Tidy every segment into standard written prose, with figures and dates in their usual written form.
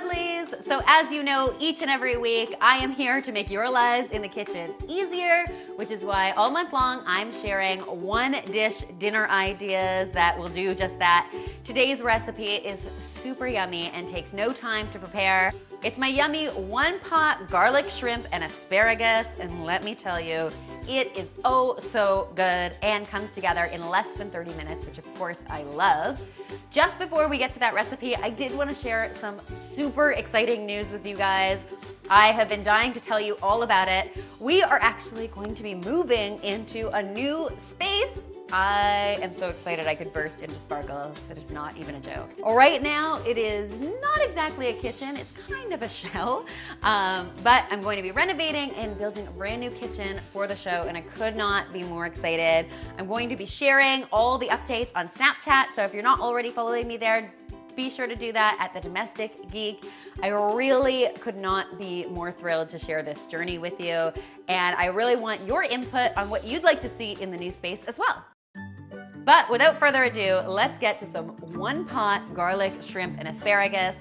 lovelies! So as you know, each and every week, I am here to make your lives in the kitchen easier, which is why all month long, I'm sharing one dish dinner ideas that will do just that. Today's recipe is super yummy and takes no time to prepare. It's my yummy one-pot garlic shrimp and asparagus, and let me tell you, it is oh so good and comes together in less than 30 minutes, which of course I love. Just before we get to that recipe, I did want to share some super exciting news with you guys. I have been dying to tell you all about it. We are actually going to be moving into a new space. I am so excited I could burst into sparkles. That is not even a joke. Right now, it is not exactly a kitchen. It's kind of a shell, but I'm going to be renovating and building a brand new kitchen for the show, and I could not be more excited. I'm going to be sharing all the updates on Snapchat, so if you're not already following me there, be sure to do that at The Domestic Geek. I really could not be more thrilled to share this journey with you, and I really want your input on what you'd like to see in the new space as well. But without further ado, let's get to some one-pot garlic, shrimp, and asparagus.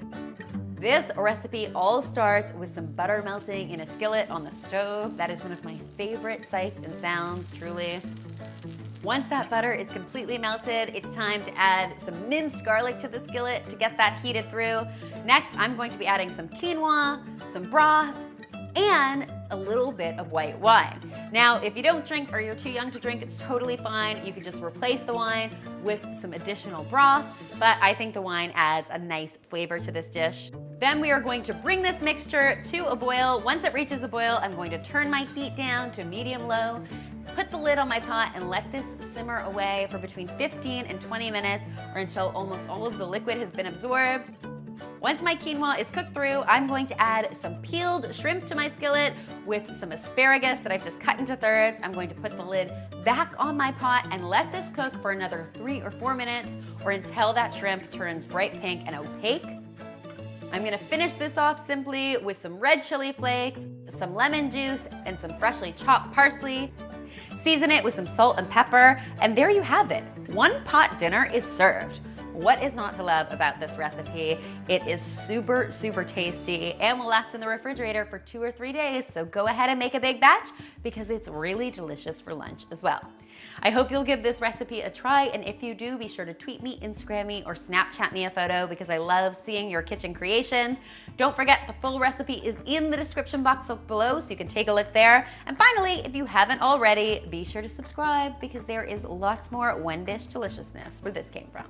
This recipe all starts with some butter melting in a skillet on the stove. That is one of my favorite sights and sounds, truly. Once that butter is completely melted, it's time to add some minced garlic to the skillet to get that heated through. Next, I'm going to be adding some quinoa, some broth, and a little bit of white wine. Now, if you don't drink or you're too young to drink, it's totally fine. You could just replace the wine with some additional broth, but I think the wine adds a nice flavor to this dish. Then we are going to bring this mixture to a boil. Once it reaches a boil, I'm going to turn my heat down to medium-low, put the lid on my pot, and let this simmer away for between 15 and 20 minutes or until almost all of the liquid has been absorbed. Once my quinoa is cooked through, I'm going to add some peeled shrimp to my skillet with some asparagus that I've just cut into thirds. I'm going to put the lid back on my pot and let this cook for another 3 or 4 minutes or until that shrimp turns bright pink and opaque. I'm gonna finish this off simply with some red chili flakes, some lemon juice, and some freshly chopped parsley. Season it with some salt and pepper, and there you have it. One pot dinner is served. What is not to love about this recipe? It is super, super tasty and will last in the refrigerator for 2 or 3 days, so go ahead and make a big batch because it's really delicious for lunch as well. I hope you'll give this recipe a try, and if you do, be sure to tweet me, Instagram me, or Snapchat me a photo because I love seeing your kitchen creations. Don't forget, the full recipe is in the description box below, so you can take a look there. And finally, if you haven't already, be sure to subscribe because there is lots more one-dish deliciousness where this came from.